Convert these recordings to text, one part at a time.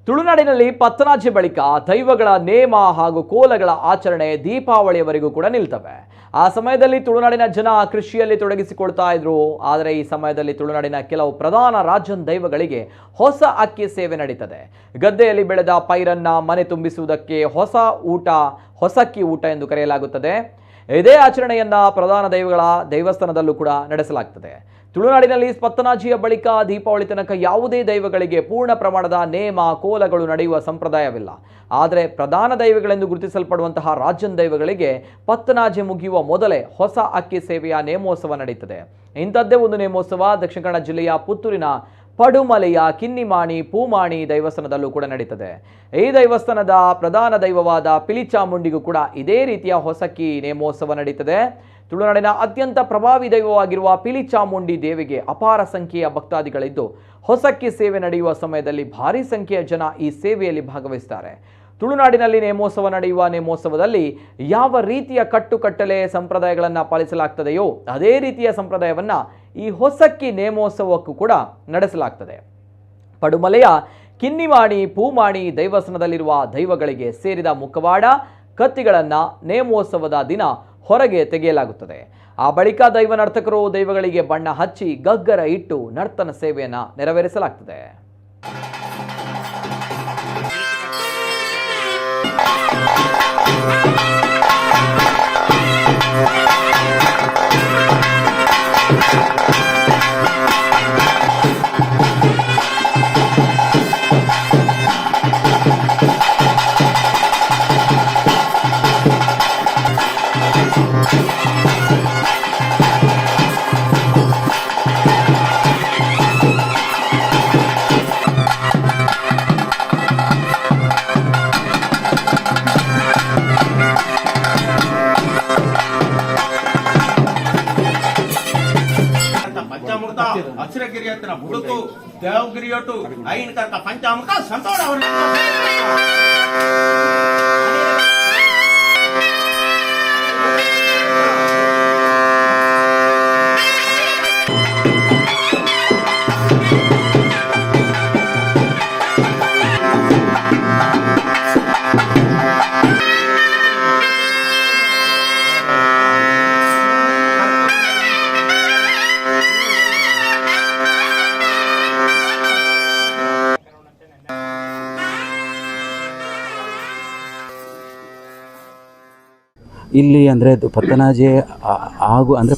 ತುಳುನಾಡಿನಲ್ಲಿ ಪತ್ತನಾಜಿ ಬಳಿಕ ದೈವಗಳ ನೇಮ ಹಾಗೂ ಕೋಲಗಳ ಆಚರಣೆ ದೀಪಾವಳಿಯವರೆಗೂ ಕೂಡ ನಿಲ್ತವೆ. ಆ ಸಮಯದಲ್ಲಿ ತುಳುನಾಡಿನ ಜನ ಕೃಷಿಯಲ್ಲಿ ತೊಡಗಿಸಿಕೊಳ್ತಾ ಇದ್ರು. ಆದರೆ ಈ ಸಮಯದಲ್ಲಿ ತುಳುನಾಡಿನ ಕೆಲವು ಪ್ರಧಾನ ರಾಜನ್ ದೈವಗಳಿಗೆ ಹೊಸ ಅಕ್ಕಿ ಸೇವೆ ನಡೀತದೆ. ಗದ್ದೆಯಲ್ಲಿ ಬೆಳೆದ ಪೈರನ್ನ ಮನೆ ತುಂಬಿಸುವುದಕ್ಕೆ ಹೊಸಕ್ಕಿ ಊಟ ಎಂದು ಕರೆಯಲಾಗುತ್ತದೆ. ಇದೇ ಆಚರಣೆಯನ್ನ ಪ್ರಧಾನ ದೈವಗಳ ದೇವಸ್ಥಾನದಲ್ಲೂ ಕೂಡ ನಡೆಸಲಾಗುತ್ತದೆ. ತುಳುನಾಡಿನಲ್ಲಿ ಪತ್ತನಾಜಿಯ ಬಳಿಕ ದೀಪಾವಳಿ ತನಕ ಯಾವುದೇ ದೈವಗಳಿಗೆ ಪೂರ್ಣ ಪ್ರಮಾಣದ ನೇಮ ಕೋಲಗಳು ನಡೆಯುವ ಸಂಪ್ರದಾಯವಿಲ್ಲ. ಆದರೆ ಪ್ರಧಾನ ದೈವಗಳೆಂದು ಗುರುತಿಸಲ್ಪಡುವಂತಹ ರಾಜನ್ ದೈವಗಳಿಗೆ ಪತ್ತನಾಜಿ ಮುಗಿಯುವ ಮೊದಲೇ ಹೊಸ ಅಕ್ಕಿ ಸೇವೆಯ ನೇಮೋತ್ಸವ ನಡೆಯುತ್ತದೆ. ಇಂಥದ್ದೇ ಒಂದು ನೇಮೋತ್ಸವ ದಕ್ಷಿಣ ಕನ್ನಡ ಜಿಲ್ಲೆಯ ಪುತ್ತೂರಿನ ಪಡುಮಲೆಯ ಕಿನ್ನಿಮಾಣಿ ಪೂಮಾಣಿ ದೇವಸ್ಥಾನದಲ್ಲೂ ಕೂಡ ನಡೀತದೆ. ಈ ದೇವಸ್ಥಾನದ ಪ್ರಧಾನ ದೈವವಾದ ಪಿಲಿಚಾಮುಂಡಿಗೂ ಕೂಡ ಇದೇ ರೀತಿಯ ಹೊಸಕ್ಕಿ ನೇಮೋತ್ಸವ ನಡೀತದೆ. ತುಳುನಾಡಿನ ಅತ್ಯಂತ ಪ್ರಭಾವಿ ದೈವವಾಗಿರುವ ಪಿಲಿಚಾಮುಂಡಿ ದೇವಿಗೆ ಅಪಾರ ಸಂಖ್ಯೆಯ ಭಕ್ತಾದಿಗಳಿದ್ದು ಹೊಸಕ್ಕಿ ಸೇವೆ ನಡೆಯುವ ಸಮಯದಲ್ಲಿ ಭಾರಿ ಸಂಖ್ಯೆಯ ಜನ ಈ ಸೇವೆಯಲ್ಲಿ ಭಾಗವಹಿಸುತ್ತಾರೆ. ತುಳುನಾಡಿನಲ್ಲಿ ನೇಮೋತ್ಸವ ನಡೆಯುವ ನೇಮೋತ್ಸವದಲ್ಲಿ ಯಾವ ರೀತಿಯ ಕಟ್ಟುಕಟ್ಟಲೆ ಸಂಪ್ರದಾಯಗಳನ್ನು ಪಾಲಿಸಲಾಗ್ತದೆಯೋ ಅದೇ ರೀತಿಯ ಸಂಪ್ರದಾಯವನ್ನು ಈ ಹೊಸಕ್ಕಿ ನೇಮೋತ್ಸವಕ್ಕೂ ಕೂಡ ನಡೆಸಲಾಗ್ತದೆ. ಪಡುಮಲೆಯ ಕಿನ್ನಿಮಾಣಿ ಪೂಮಾಣಿ ದೇವಸ್ಥಾನದಲ್ಲಿರುವ ದೈವಗಳಿಗೆ ಸೇರಿದ ಮುಖವಾಡ ಕತ್ತಿಗಳನ್ನು ನೇಮೋತ್ಸವದ ದಿನ ಹೊರಗೆ ತೆಗೆಯಲಾಗುತ್ತದೆ. ಆ ಬಳಿಕ ದೈವ ನರ್ತಕರು ದೈವಗಳಿಗೆ ಬಣ್ಣ ಹಚ್ಚಿ ಗಗ್ಗರ ಇಟ್ಟು ನರ್ತನ ಸೇವೆಯನ್ನು ನೆರವೇರಿಸಲಾಗ್ತದೆ. ಅಕ್ಷರಗಿರಿ ಹತ್ತಿರ ಬುಡುಕು ದೇವಗಿರಿ ಒಟ್ಟು ಐನ್ ಕರ್ಕ ಪಂಚಾಮೃತ ಸಂತೋಷ ಅವರು ಇಲ್ಲಿ ಅಂದರೆ ಪತ್ತನಾಜಿ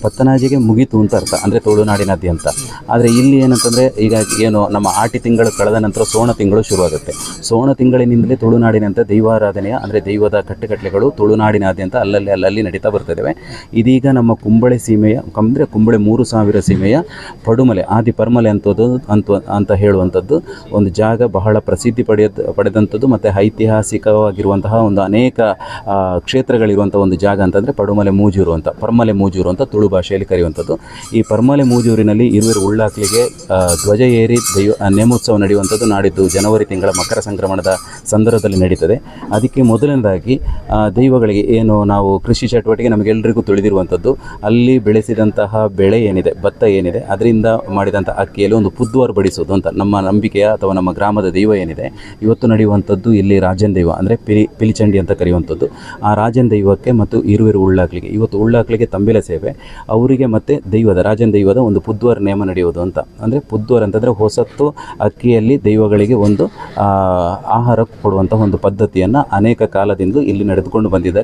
ಪತ್ತನಾಜಿಗೆ ಮುಗೀತು ಅಂತ ಅರ್ಥ, ಅಂದರೆ ತುಳುನಾಡಿನಾದ್ಯಂತ. ಆದರೆ ಇಲ್ಲಿ ಏನಂತಂದರೆ ಈಗ ಏನು ನಮ್ಮ ಆಟಿ ತಿಂಗಳು ಕಳೆದ ನಂತರ ಸೋಣ ತಿಂಗಳು ಶುರುವಾಗುತ್ತೆ. ಸೋಣ ತಿಂಗಳಿನಿಂದಲೇ ತುಳುನಾಡಿನಂತೆ ದೈವಾರಾಧನೆಯ ಅಂದರೆ ದೈವದ ಕಟ್ಟುಕಟ್ಟಲೆಗಳು ತುಳುನಾಡಿನಾದ್ಯಂತ ಅಲ್ಲಲ್ಲಿ ನಡೀತಾ ಬರ್ತೇವೆ. ಇದೀಗ ನಮ್ಮ ಕುಂಬಳೆ ಸೀಮೆಯ ಅಂದರೆ ಕುಂಬಳೆ 3000 ಸೀಮೆಯ ಪಡುಮಲೆ ಪರ್ಮಲೆ ಅಂತ ಹೇಳುವಂಥದ್ದು ಒಂದು ಜಾಗ ಬಹಳ ಪ್ರಸಿದ್ಧಿ ಪಡೆದಂಥದ್ದು ಮತ್ತು ಐತಿಹಾಸಿಕವಾಗಿರುವಂತಹ ಒಂದು ಅನೇಕ ಕ್ಷೇತ್ರಗಳಿರುವಂಥ ಒಂದು ಜಾಗ ಅಂತಂದರೆ ಪರ್ಮಲೆ ಮೂಜೂರು ಅಂತ ತುಳು ಭಾಷೆಯಲ್ಲಿ ಕರೆಯುವಂಥದ್ದು. ಈ ಪರ್ಮಲೆ ಮೂಜೂರಿನಲ್ಲಿ ಇರುವೆರು ಉಳ್ಳಾಕ್ಲಿಗೆ ಧ್ವಜ ಏರಿ ನೇಮೋತ್ಸವ ನಡೆಯುವಂಥದ್ದು ನಾಡಿದ್ದು ಜನವರಿ ತಿಂಗಳ ಮಕರ ಸಂಕ್ರಮಣದ ಸಂದರ್ಭದಲ್ಲಿ ನಡೀತದೆ. ಅದಕ್ಕೆ ಮೊದಲನೇದಾಗಿ ದೈವಗಳಿಗೆ ಏನು ನಾವು ಕೃಷಿ ಚಟುವಟಿಕೆ ನಮಗೆಲ್ಲರಿಗೂ ತಿಳಿದಿರುವಂಥದ್ದು, ಅಲ್ಲಿ ಬೆಳೆಸಿದಂತಹ ಬೆಳೆ ಏನಿದೆ, ಭತ್ತ ಏನಿದೆ, ಅದರಿಂದ ಮಾಡಿದಂಥ ಅಕ್ಕಿಯಲ್ಲಿ ಒಂದು ಪುದ್ವಾರ ಬಡಿಸೋದು ಅಂತ ನಮ್ಮ ನಂಬಿಕೆಯ ಅಥವಾ ನಮ್ಮ ಗ್ರಾಮದ ದೈವ ಏನಿದೆ ಇವತ್ತು ನಡೆಯುವಂಥದ್ದು. ಇಲ್ಲಿ ರಾಜನ್ ದೈವ ಅಂದರೆ ಪಿಲಿಚಂಡಿ ಅಂತ ಕರೆಯುವಂಥದ್ದು. ಆ ರಾಜನ್ ದೈವಕ್ಕೆ ಮತ್ತು ಇರುವೆರು ಉಳ್ಳಾಕ್ಲಿಗೆ ಇವತ್ತು ಉಳ್ಳಾಕ್ಲಿಗೆ ತಂಬಿಲ ಸೇವೆ ಅವರಿಗೆ ಮತ್ತು ರಾಜನ್ ದೈವದ ಒಂದು ಪುದ್ವಾರ ನೇಮ ನಡೆಯುವುದು ಅಂತ. ಅಂದರೆ ಪುದ್ವಾರ ಅಂತಂದರೆ ಹೊಸತ್ತು ಅಕ್ಕಿಯಲ್ಲಿ ದೈವಗಳಿಗೆ ಒಂದು ಆಹಾರ ಕೊಡುವಂಥ ಒಂದು ಪದ್ಧತಿಯನ್ನು ಅನೇಕ ಕಾಲದಿಂದ ಇಲ್ಲಿ ನಡೆದುಕೊಂಡು ಬಂದಿದ್ದಾರೆ.